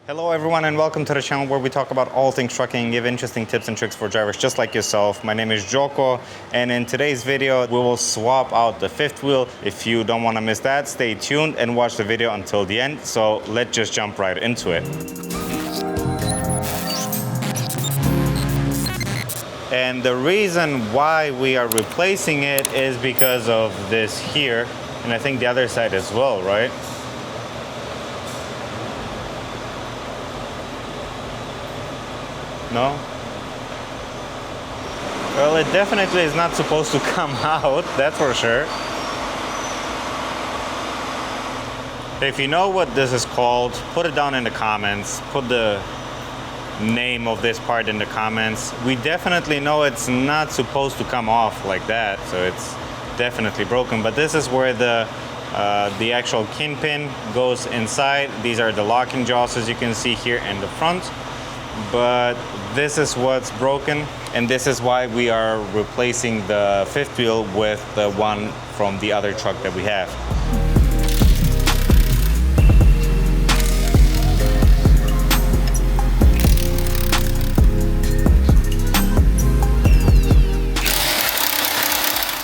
Hello everyone and welcome to the channel where we talk about all things trucking and give interesting tips and tricks for drivers just like yourself. My name is Joko, and in today's video we will swap out the fifth wheel. If you don't want to miss that, stay tuned and watch the video until the end. So let's just jump right into it. And the reason why we are replacing it is because of this here, and I think the other side as well, right? No? Well, it definitely is not supposed to come out, that's for sure. If you know what this is called, put it down in the comments. Put the name of this part in the comments. We definitely know it's not supposed to come off like that, so it's definitely broken. But this is where the actual kingpin goes inside. These are the locking jaws, as you can see here in the front. But this is what's broken, and this is why we are replacing the fifth wheel with the one from the other truck that we have.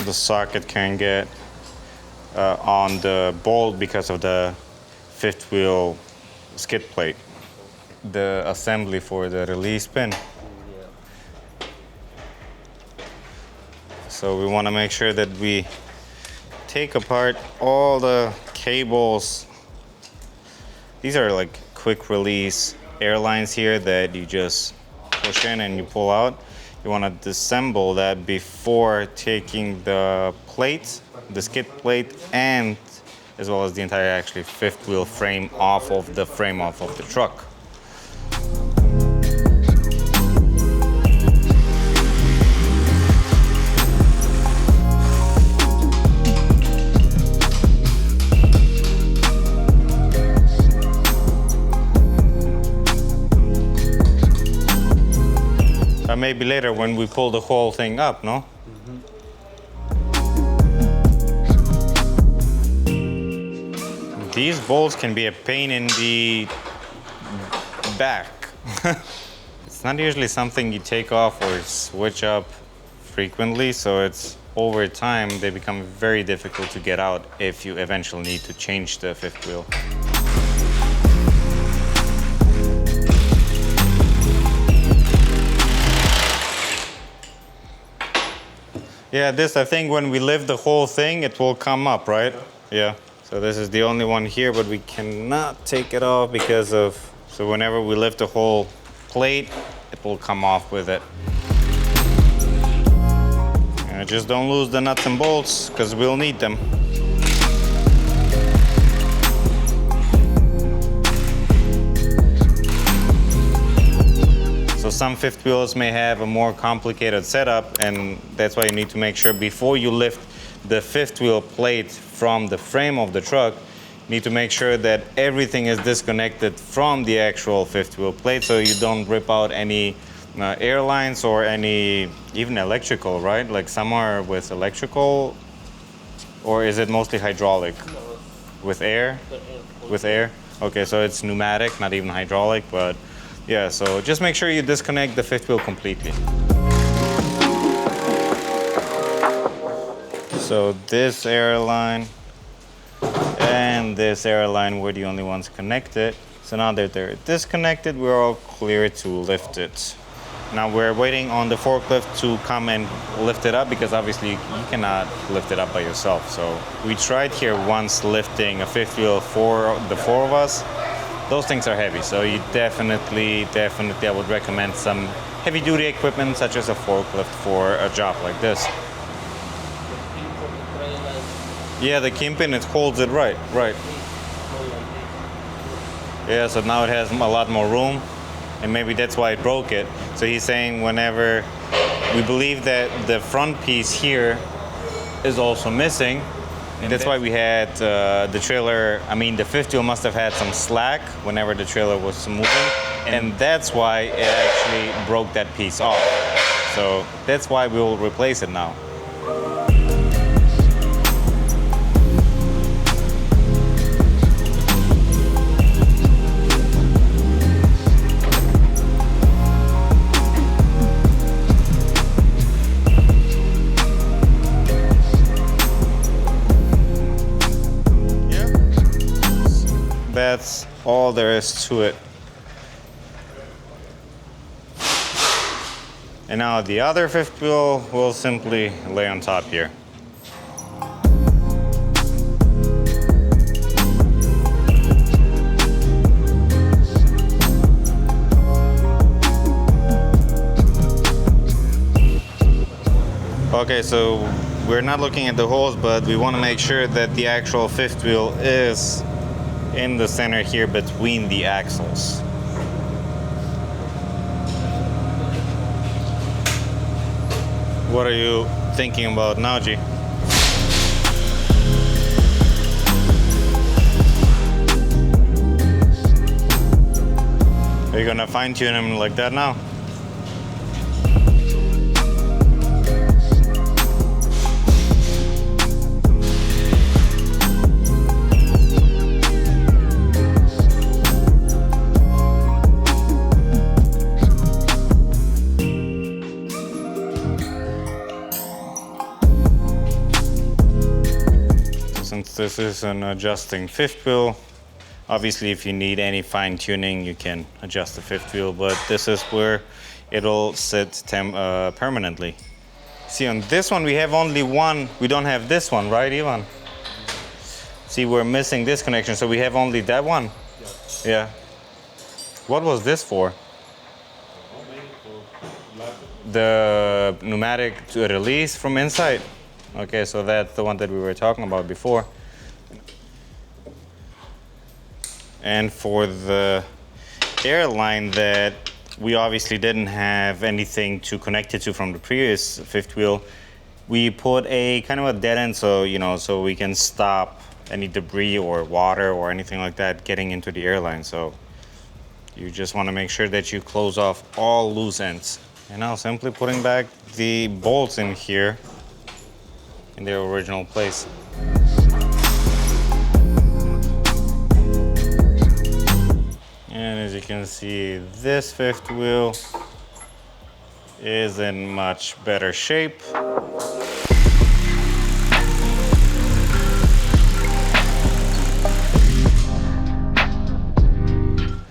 The socket can get on the bolt because of the fifth wheel skid plate. The assembly for the release pin. So we want to make sure that we take apart all the cables. These are like quick release airlines here that you just push in and you pull out. You want to disassemble that before taking the plate, the skid plate, and as well as the entire actually fifth wheel frame off of the truck. Maybe later when we pull the whole thing up, no? These bolts can be a pain in the back. It's not usually something you take off or switch up frequently, so it's over time they become very difficult to get out if you eventually need to change the fifth wheel. Yeah, this, I think when we lift the whole thing, it will come up, right? Yeah. So this is the only one here, but we cannot take it off because of, so whenever we lift the whole plate, it will come off with it. And just don't lose the nuts and bolts, because we'll need them. So some fifth wheels may have a more complicated setup, and that's why you need to make sure before you lift the fifth wheel plate from the frame of the truck, you need to make sure that everything is disconnected from the actual fifth wheel plate so you don't rip out any airlines or any, even electrical, right? Like some are with electrical, or is it mostly hydraulic? With air? With air? Okay, so it's pneumatic, not even hydraulic, but yeah, so just make sure you disconnect the fifth wheel completely. So this airline and this airline were the only ones connected. So now that they're disconnected, we're all clear to lift it. Now we're waiting on the forklift to come and lift it up, because obviously you cannot lift it up by yourself. So we tried here once lifting a fifth wheel for the four of us. Those things are heavy, so you definitely I would recommend some heavy duty equipment such as a forklift for a job like this. Yeah, the kingpin, it holds it right. Yeah, so now it has a lot more room, and maybe that's why it broke it. So he's saying whenever we believe that the front piece here is also missing, and that's why we had the trailer, the fifth wheel must have had some slack whenever the trailer was moving, and that's why it actually broke that piece off. So that's why we will replace it now. all there is to it. And now the other fifth wheel will simply lay on top here. Okay, so we're not looking at the holes, but we want to make sure that the actual fifth wheel is in the center here between the axles. What are you thinking about now, G? Are you gonna fine tune him like that now? Since this is an adjusting fifth wheel, obviously if you need any fine tuning you can adjust the fifth wheel, but this is where it'll sit permanently. See, on this one we have only one, we don't have this one, right, Ivan? See, we're missing this connection, so we have only that one? Yeah. What was this for? The pneumatic release from inside? Okay, so that's the one that we were talking about before. And for the airline that we obviously didn't have anything to connect it to from the previous fifth wheel, we put a kind of a dead end, so so we can stop any debris or water or anything like that getting into the airline. So you just want to make sure that you close off all loose ends. And now simply putting back the bolts in here in their original place. And as you can see, this fifth wheel is in much better shape.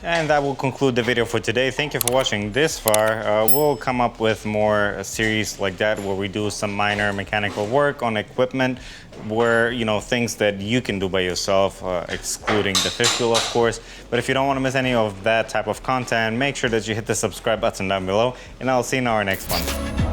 And that will conclude the video for today. Thank you for watching this far. We'll come up with more series like that where we do some minor mechanical work on equipment where, things that you can do by yourself, excluding the fifth wheel, of course. But if you don't want to miss any of that type of content, make sure that you hit the subscribe button down below, and I'll see you in our next one.